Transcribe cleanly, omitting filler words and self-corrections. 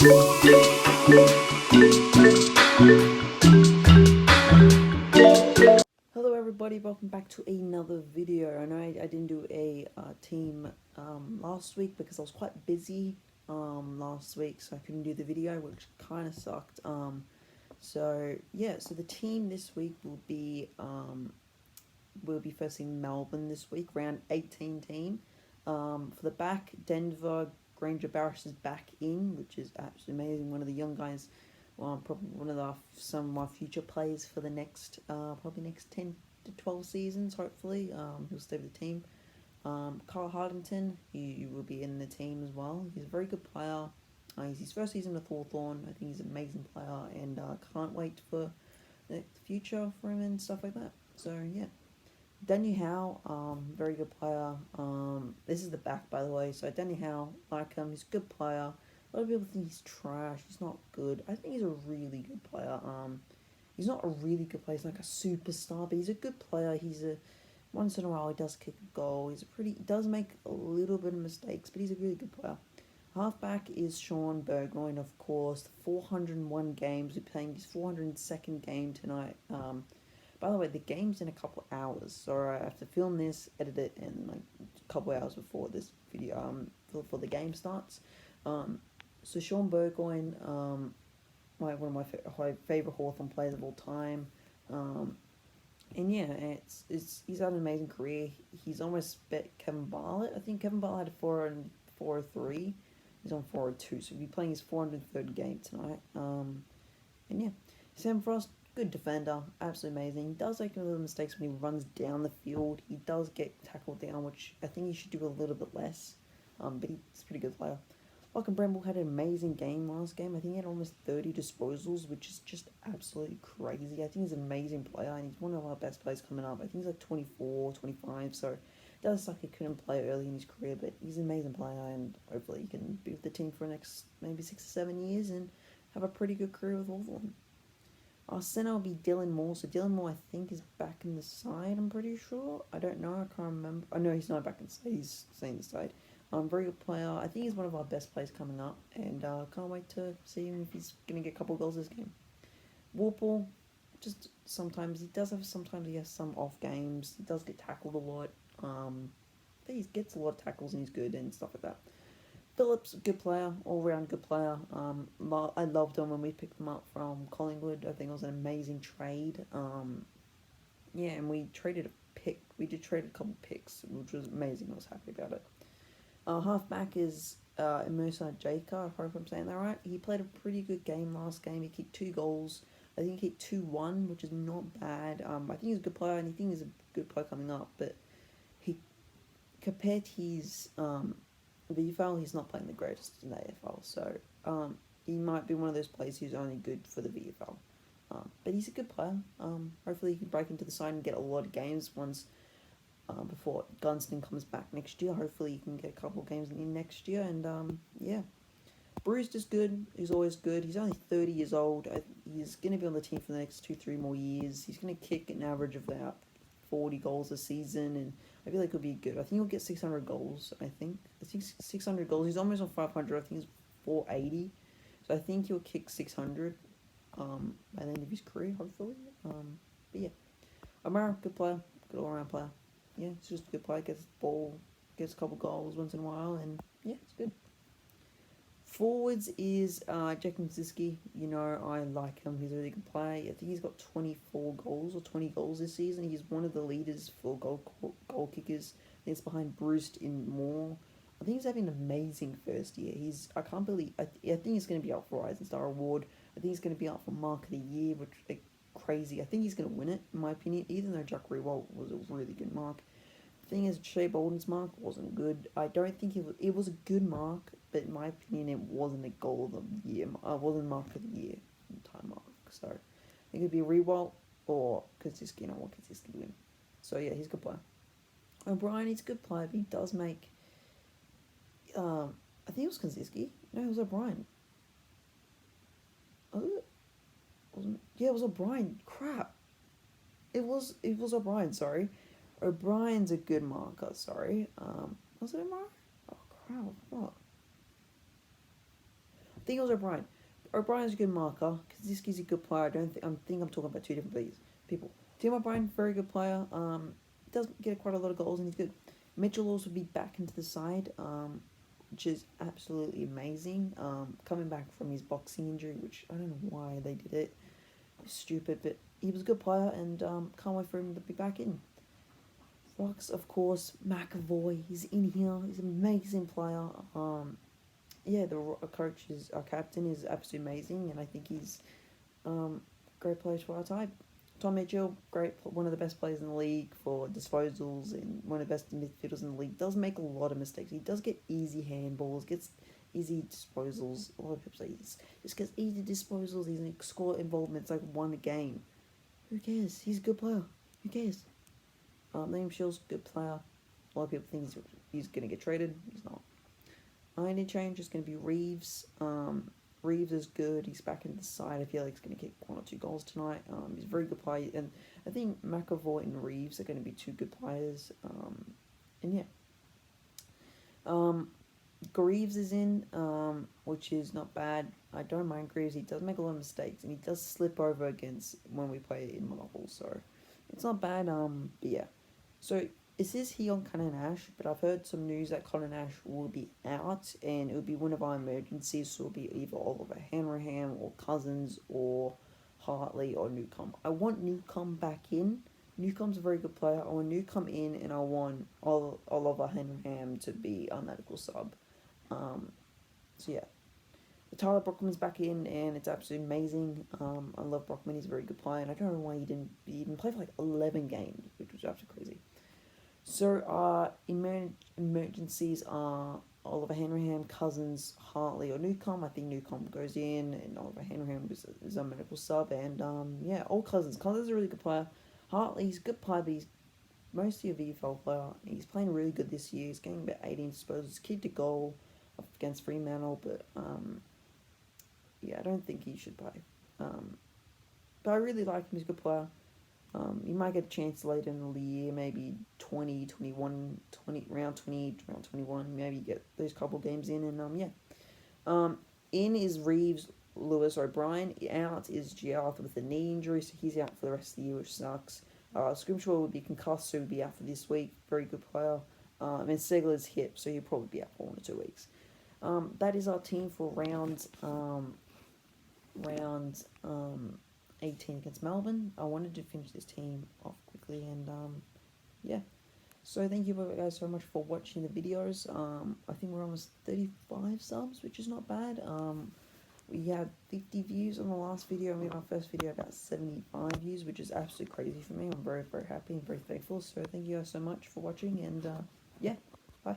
Hello everybody, welcome back to another video. I know I didn't do a team last week because I was quite busy last week, so I couldn't do the video, which kind of sucked. So the team this week will be facing Melbourne this week, round 18 team. For the back, Denver, Granger Barris is back in, which is absolutely amazing. One of the young guys, probably one of some of my future players for the next probably next 10 to 12 seasons. Hopefully, he'll stay with the team. Carl Hardington, he will be in the team as well. He's a very good player. He's his first season with Hawthorn. I think he's an amazing player, and can't wait for the future for him and stuff like that. So yeah. Danny Howe, very good player. This is the back, by the way. So Danny Howe, like him, he's a good player. A lot of people think he's trash. He's not good. I think he's a really good player. He's not a really good player. He's like a superstar, but he's a good player. He's a once in a while he does kick a goal. He does make a little bit of mistakes, but he's a really good player. Halfback is Sean Burgoyne, of course. 401 games. We're playing his 402nd game tonight. By the way, the game's in a couple hours, so I have to film this, edit it, and like a couple hours before this video, before the game starts. So Sean Burgoyne, one of my favorite Hawthorn players of all time, and yeah, he's had an amazing career. He's almost bet Kevin Bartlett. I think Kevin Bartlett had 403. He's on 402, so he'll be playing his 403rd game tonight. And yeah, Sam Frost. Good defender, absolutely amazing. He does make a little mistakes when he runs down the field. He does get tackled down, which I think he should do a little bit less. But he's a pretty good player. Lachlan Bramble had an amazing game last game. I think he had almost 30 disposals, which is just absolutely crazy. I think he's an amazing player, and he's one of our best players coming up. I think he's like 24, 25, so it does suck he couldn't play early in his career, but he's an amazing player, and hopefully he can be with the team for the next maybe 6 or 7 years and have a pretty good career with Hawthorn. Our centre will be Dylan Moore. So Dylan Moore, I think, is back in the side, I'm pretty sure. I don't know. I can't remember. I know he's not back in the side. He's staying in the side. Very good player. I think he's one of our best players coming up. And can't wait to see him if he's going to get a couple of goals this game. Warple, just sometimes he has some off games. He does get tackled a lot. But he gets a lot of tackles and he's good and stuff like that. Phillips, good player, all-round good player. I loved him when we picked him up from Collingwood. I think it was an amazing trade. And we traded a pick. We did trade a couple picks, which was amazing. I was happy about it. Halfback is Musa Jaker. I hope I'm saying that right. He played a pretty good game last game. He kicked 2 goals. I think he kicked 2-1, which is not bad. I think he's a good player, and I think he's a good player coming up. But compared to his VFL, he's not playing the greatest in the AFL, so he might be one of those players who's only good for the VFL. But he's a good player. Hopefully he can break into the side and get a lot of games once before Gunston comes back next year. Hopefully he can get a couple of games in next year, and yeah. Bruce is good. He's always good. He's only 30 years old. He's going to be on the team for the next 2-3 more years. He's going to kick an average of about 40 goals a season, and I feel like he'll be good. I think he'll get 600 goals, I think 600 goals. He's almost on 500. I think he's 480. So I think he'll kick 600 by the end of his career, hopefully. But yeah. Amara, good player. Good all-around player. Yeah, it's just a good player. Gets the ball, gets a couple goals once in a while, and yeah, it's good. Forwards is Jack Mziski. You know, I like him. He's a really good player. I think he's got 24 goals or 20 goals this season. He's one of the leaders for goal kickers. I think it's behind Bruce in Moore. I think he's having an amazing first year. I think he's going to be up for Rising Star Award. I think he's going to be up for Mark of the Year, which is crazy. I think he's going to win it, in my opinion, even though Jack Riewoldt was a really good mark. The thing is, Shea Bolden's mark wasn't good. I don't think it was a good mark, but in my opinion, it wasn't a goal of the year. Wasn't mark of the year time mark. So it could be Riewoldt or Kaczynski, and I want Kaczynski to win. So yeah, he's a good player. O'Brien, he's a good player, but he does make. I think it was Kaczynski. No, it was O'Brien. Oh, wasn't? Yeah, it was O'Brien. Crap. It was O'Brien. Sorry. O'Brien's a good marker, sorry. Was it a mark? Oh, crap, what? thing was O'Brien. O'Brien's a good marker because this guy's a good player. I think I'm talking about two different people. Tim O'Brien, very good player. Doesn't get quite a lot of goals and he's good. Mitchell will also be back into the side, which is absolutely amazing. Coming back from his boxing injury, which I don't know why they did it. It was stupid, but he was a good player and can't wait for him to be back in. Fox, of course, McAvoy, he's in here. He's an amazing player. Yeah, the coach our captain is absolutely amazing, and I think he's great players for our type. Tom Mitchell, one of the best players in the league for disposals and one of the best midfielders in the league. Does make a lot of mistakes. He does get easy handballs, gets easy disposals. A lot of people say he just gets easy disposals. He's in score involvements like one a game. Who cares? He's a good player. Who cares? Liam Shill's a good player. A lot of people think he's going to get traded. He's not. Interchange is going to be Reeves. Reeves is good. He's back into the side. I feel like he's going to get 1 or 2 goals tonight. He's a very good player. And I think McAvoy and Reeves are going to be 2 good players. And yeah. Greaves is in, which is not bad. I don't mind Greaves. He does make a lot of mistakes. And he does slip over against when we play in Marvel. So it's not bad. But yeah. So it says here on Connor Nash, but I've heard some news that Connor Nash will be out, and it will be one of our emergencies, so it'll be either Oliver Hanrahan or Cousins or Hartley or Newcomb. I want Newcomb back in. Newcomb's a very good player. I want Newcomb in, and I want Oliver Hanrahan to be our medical sub. So yeah. Tyler Brockman's back in, and it's absolutely amazing. I love Brockman. He's a very good player, and I don't know why he didn't play for like 11 games, which was absolutely crazy. So emergencies are Oliver Hanrahan, Cousins, Hartley, or Newcomb. I think Newcomb goes in, and Oliver Hanrahan is a medical sub. And yeah, all Cousins. Cousins is a really good player. Hartley's a good player, but he's mostly a VFL player. He's playing really good this year. He's getting about 18 disposals, kicked a goal up against Fremantle, but yeah, I don't think he should play. But I really like him. He's a good player. You might get a chance later in the year, maybe 20, 21, 20, round 20, round 21, maybe get those couple games in, and yeah. In is Reeves, Lewis, O'Brien. Out is Giarth with a knee injury, so he's out for the rest of the year, which sucks. Scrimshaw would be concussed, so he'll be out for this week. Very good player. And Segler's hip, so he'll probably be out for 1 or 2 weeks. That is our team for round 18 against Melbourne. I wanted to finish this team off quickly, and yeah. So thank you guys so much for watching the videos. I think we're almost 35 subs, which is not bad. We had 50 views on the last video. I mean, our first video got 75 views, which is absolutely crazy for me. I'm very, very happy and very thankful. So thank you guys so much for watching, and yeah, bye.